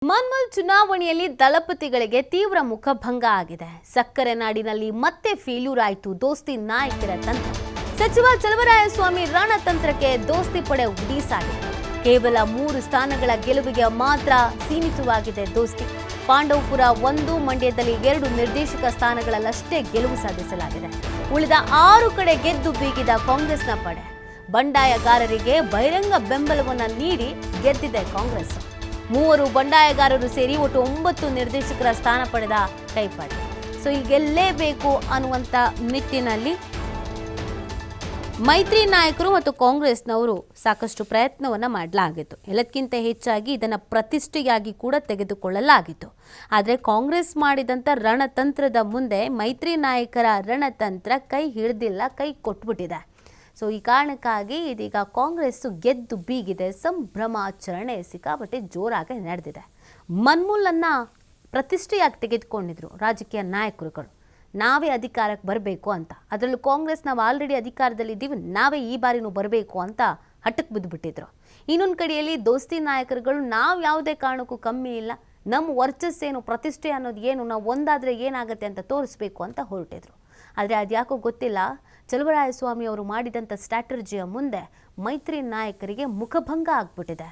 ಮನ್ಮಲ್ ಚುನಾವಣೆಯಲ್ಲಿ ದಳಪತಿಗಳಿಗೆ ತೀವ್ರ ಮುಖಭಂಗ ಆಗಿದೆ. ಸಕ್ಕರೆ ನಾಡಿನಲ್ಲಿ ಮತ್ತೆ ಫೇಲ್ಯೂರ್ ಆಯಿತು ದೋಸ್ತಿ ನಾಯಕರ ತಂತ್ರ. ಸಚಿವ ಚಲುವರಾಯಸ್ವಾಮಿ ರಣತಂತ್ರಕ್ಕೆ ದೋಸ್ತಿ ಪಡೆ ಉಡೀಸಾಗಿದೆ. ಕೇವಲ 3 ಸ್ಥಾನಗಳ ಗೆಲುವಿಗೆ ಮಾತ್ರ ಸೀಮಿತವಾಗಿದೆ ದೋಸ್ತಿ. ಪಾಂಡವಪುರ 1, ಮಂಡ್ಯದಲ್ಲಿ 2 ನಿರ್ದೇಶಕ ಸ್ಥಾನಗಳಲ್ಲಷ್ಟೇ ಗೆಲುವು ಸಾಧಿಸಲಾಗಿದೆ. ಉಳಿದ 6 ಕಡೆ ಗೆದ್ದು ಬೀಗಿದ ಕಾಂಗ್ರೆಸ್ನ ಪಡೆ ಬಂಡಾಯಗಾರರಿಗೆ ಬಹಿರಂಗ ಬೆಂಬಲವನ್ನು ನೀಡಿ ಗೆದ್ದಿದೆ ಕಾಂಗ್ರೆಸ್. 3 ಬಂಡಾಯಗಾರರು ಸೇರಿ ಒಟ್ಟು 9 ನಿರ್ದೇಶಕರ ಸ್ಥಾನ ಪಡೆದ ಕೈಪಡೆ. ಸೊ ಇಲ್ಲಿ ಗೆಲ್ಲೇಬೇಕು ಅನ್ನುವಂಥ ನಿಟ್ಟಿನಲ್ಲಿ ಮೈತ್ರಿ ನಾಯಕರು ಮತ್ತು ಕಾಂಗ್ರೆಸ್ನವರು ಸಾಕಷ್ಟು ಪ್ರಯತ್ನವನ್ನು ಮಾಡಲಾಗಿತ್ತು. ಎಲ್ಲಕ್ಕಿಂತ ಹೆಚ್ಚಾಗಿ ಇದನ್ನು ಪ್ರತಿಷ್ಠೆಯಾಗಿ ಕೂಡ ತೆಗೆದುಕೊಳ್ಳಲಾಗಿತ್ತು. ಆದರೆ ಕಾಂಗ್ರೆಸ್ ಮಾಡಿದಂಥ ರಣತಂತ್ರದ ಮುಂದೆ ಮೈತ್ರಿ ನಾಯಕರ ರಣತಂತ್ರ ಕೈ ಹಿಡಿದಿಲ್ಲ, ಕೈ ಕೊಟ್ಬಿಟ್ಟಿದೆ. ಸೊ ಈ ಕಾರಣಕ್ಕಾಗಿ ಇದೀಗ ಕಾಂಗ್ರೆಸ್ ಗೆದ್ದು ಬೀಗಿದೆ. ಸಂಭ್ರಮಾಚರಣೆ ಸಿಕ್ಕಾಪಟ್ಟೆ ಜೋರಾಗಿ ನಡೆದಿದೆ. ಮನ್ಮೂಲನ್ನು ಪ್ರತಿಷ್ಠೆಯಾಗಿ ತೆಗೆದುಕೊಂಡಿದ್ರು ರಾಜಕೀಯ ನಾಯಕರುಗಳು. ನಾವೇ ಅಧಿಕಾರಕ್ಕೆ ಬರಬೇಕು ಅಂತ. ಅದರಲ್ಲೂ ಕಾಂಗ್ರೆಸ್ ನಾವು ಆಲ್ರೆಡಿ ಅಧಿಕಾರದಲ್ಲಿದ್ದೀವಿ, ನಾವೇ ಈ ಬಾರಿನೂ ಬರಬೇಕು ಅಂತ ಹಠಕ್ಕೆ ಬಿದ್ದುಬಿಟ್ಟಿದ್ರು. ಇನ್ನೊಂದು ಕಡೆಯಲ್ಲಿ ದೋಸ್ತಿ ನಾಯಕರುಗಳು ನಾವು ಯಾವುದೇ ಕಾರಣಕ್ಕೂ ಕಮ್ಮಿ ಇಲ್ಲ, ನಮ್ಮ ವರ್ಚಸ್ಸೇನು, ಪ್ರತಿಷ್ಠೆ ಅನ್ನೋದು ಏನು, ನಾವು ಒಂದಾದರೆ ಏನಾಗುತ್ತೆ ಅಂತ ತೋರಿಸ್ಬೇಕು ಅಂತ ಹೊರಟಿದ್ರು. ಆದರೆ ಅದ್ಯಾಕೋ ಗೊತ್ತಿಲ್ಲ, ಚಲುವರಾಯಸ್ವಾಮಿ ಅವರು ಮಾಡಿದಂಥ ಸ್ಟ್ರಾಟಜಿಯ ಮುಂದೆ ಮೈತ್ರಿ ನಾಯಕರಿಗೆ ಮುಖಭಂಗ ಆಗ್ಬಿಟ್ಟಿದೆ.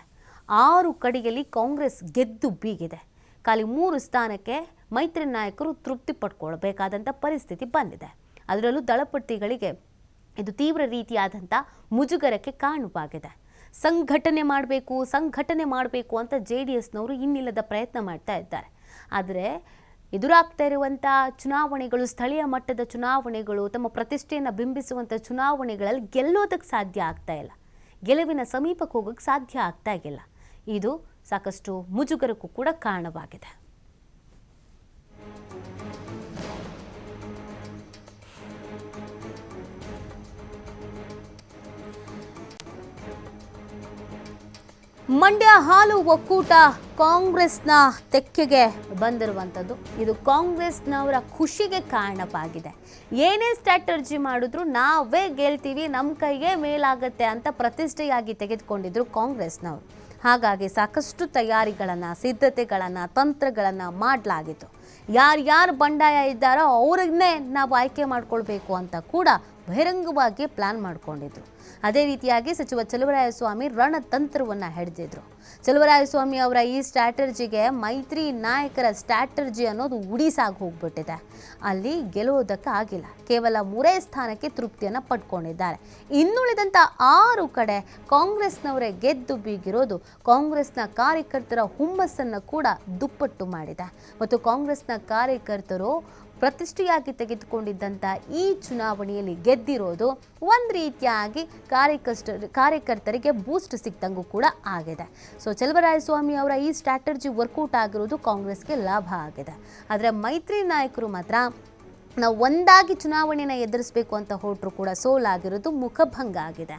6 ಕಡೆಯಲ್ಲಿ ಕಾಂಗ್ರೆಸ್ ಗೆದ್ದು ಬೀಗಿದೆ. ಖಾಲಿ 3 ಸ್ಥಾನಕ್ಕೆ ಮೈತ್ರಿ ನಾಯಕರು ತೃಪ್ತಿ ಪಡ್ಕೊಳ್ಬೇಕಾದಂಥ ಪರಿಸ್ಥಿತಿ ಬಂದಿದೆ. ಅದರಲ್ಲೂ ದಳಪತಿಗಳಿಗೆ ಇದು ತೀವ್ರ ರೀತಿಯಾದಂಥ ಮುಜುಗರಕ್ಕೆ ಕಾರಣವಾಗಿದೆ. ಸಂಘಟನೆ ಮಾಡಬೇಕು ಅಂತ JDSನವರು ಇನ್ನಿಲ್ಲದ ಪ್ರಯತ್ನ ಮಾಡ್ತಾ ಇದ್ದಾರೆ. ಆದರೆ ಎದುರಾಗ್ತಾ ಇರುವಂಥ ಚುನಾವಣೆಗಳು, ಸ್ಥಳೀಯ ಮಟ್ಟದ ಚುನಾವಣೆಗಳು, ತಮ್ಮ ಪ್ರತಿಷ್ಠೆಯನ್ನು ಬಿಂಬಿಸುವಂಥ ಚುನಾವಣೆಗಳಲ್ಲಿ ಗೆಲ್ಲೋದಕ್ಕೆ ಸಾಧ್ಯ ಆಗ್ತಾ ಇಲ್ಲ, ಗೆಲುವಿನ ಸಮೀಪಕ್ಕೆ ಹೋಗೋಕ್ಕೆ ಸಾಧ್ಯ ಆಗ್ತಾ ಇಲ್ಲ. ಇದು ಸಾಕಷ್ಟು ಮುಜುಗರಕ್ಕೂ ಕೂಡ ಕಾರಣವಾಗಿದೆ. ಮಂಡ್ಯ ಹಾಲು ಒಕ್ಕೂಟ ಕಾಂಗ್ರೆಸ್ನ ತೆಕ್ಕೆಗೆ ಬಂದಿರುವಂಥದ್ದು. ಇದು ಕಾಂಗ್ರೆಸ್ನವರ ಖುಷಿಗೆ ಕಾರಣವಾಗಿದೆ. ಏನೇ ಸ್ಟ್ರಾಟರ್ಜಿ ಮಾಡಿದ್ರು ನಾವೇ ಗೆಲ್ತೀವಿ, ನಮ್ಮ ಕೈಗೆ ಮೇಲಾಗತ್ತೆ ಅಂತ ಪ್ರತಿಷ್ಠೆಯಾಗಿ ತೆಗೆದುಕೊಂಡಿದ್ರು ಕಾಂಗ್ರೆಸ್ನವರು. ಹಾಗಾಗಿ ಸಾಕಷ್ಟು ತಯಾರಿಗಳನ್ನು, ಸಿದ್ಧತೆಗಳನ್ನು, ತಂತ್ರಗಳನ್ನು ಮಾಡಲಾಗಿತ್ತು. ಯಾರ್ಯಾರು ಬಂಡಾಯ ಇದ್ದಾರೋ ಅವ್ರನ್ನೇ ನಾವು ಆಯ್ಕೆ ಮಾಡ್ಕೊಳ್ಬೇಕು ಅಂತ ಕೂಡ ಬಹಿರಂಗವಾಗಿ ಪ್ಲಾನ್ ಮಾಡಿಕೊಂಡಿದ್ರು. ಅದೇ ರೀತಿಯಾಗಿ ಸಚಿವ ಚಲುವರಾಯಸ್ವಾಮಿ ರಣತಂತ್ರವನ್ನು ಹಿಡಿದಿದ್ರು. ಚಲುವರಾಯಸ್ವಾಮಿ ಅವರ ಈ ಸ್ಟ್ರಾಟರ್ಜಿಗೆ ಮೈತ್ರಿ ನಾಯಕರ ಸ್ಟ್ರಾಟರ್ಜಿ ಅನ್ನೋದು ಉಡೀಸಾಗಿ ಹೋಗ್ಬಿಟ್ಟಿದೆ. ಅಲ್ಲಿ ಗೆಲ್ಲುವುದಕ್ಕಾಗಿಲ್ಲ. ಕೇವಲ 3 ಸ್ಥಾನಕ್ಕೆ ತೃಪ್ತಿಯನ್ನು ಪಡ್ಕೊಂಡಿದ್ದಾರೆ. ಇನ್ನುಳಿದಂಥ 6 ಕಡೆ ಕಾಂಗ್ರೆಸ್ನವರೇ ಗೆದ್ದು ಬೀಗಿರೋದು ಕಾಂಗ್ರೆಸ್ನ ಕಾರ್ಯಕರ್ತರ ಹುಮ್ಮಸ್ಸನ್ನು ಕೂಡ ದುಪ್ಪಟ್ಟು ಮಾಡಿದೆ. ಮತ್ತು ಕಾಂಗ್ರೆಸ್ನ ಕಾರ್ಯಕರ್ತರು ಪ್ರತಿಷ್ಠೆಯಾಗಿ ತೆಗೆದುಕೊಂಡಿದ್ದಂಥ ಈ ಚುನಾವಣೆಯಲ್ಲಿ ಗೆದ್ದಿರೋದು ಒಂದು ರೀತಿಯಾಗಿ ಕಾರ್ಯಕರ್ತರಿಗೆ ಬೂಸ್ಟ್ ಸಿಕ್ತಂಗೂ ಕೂಡ ಆಗಿದೆ. ಸೊ ಚಲುವರಾಯಸ್ವಾಮಿ ಅವರ ಈ ಸ್ಟ್ರಾಟರ್ಜಿ ವರ್ಕೌಟ್ ಆಗಿರೋದು ಕಾಂಗ್ರೆಸ್ಗೆ ಲಾಭ ಆಗಿದೆ. ಆದರೆ ಮೈತ್ರಿ ನಾಯಕರು ಮಾತ್ರ ನಾವು ಒಂದಾಗಿ ಚುನಾವಣೆಯನ್ನು ಎದುರಿಸಬೇಕು ಅಂತ ಹೊರಟರು ಕೂಡ ಸೋಲಾಗಿರೋದು ಮುಖಭಂಗ ಆಗಿದೆ.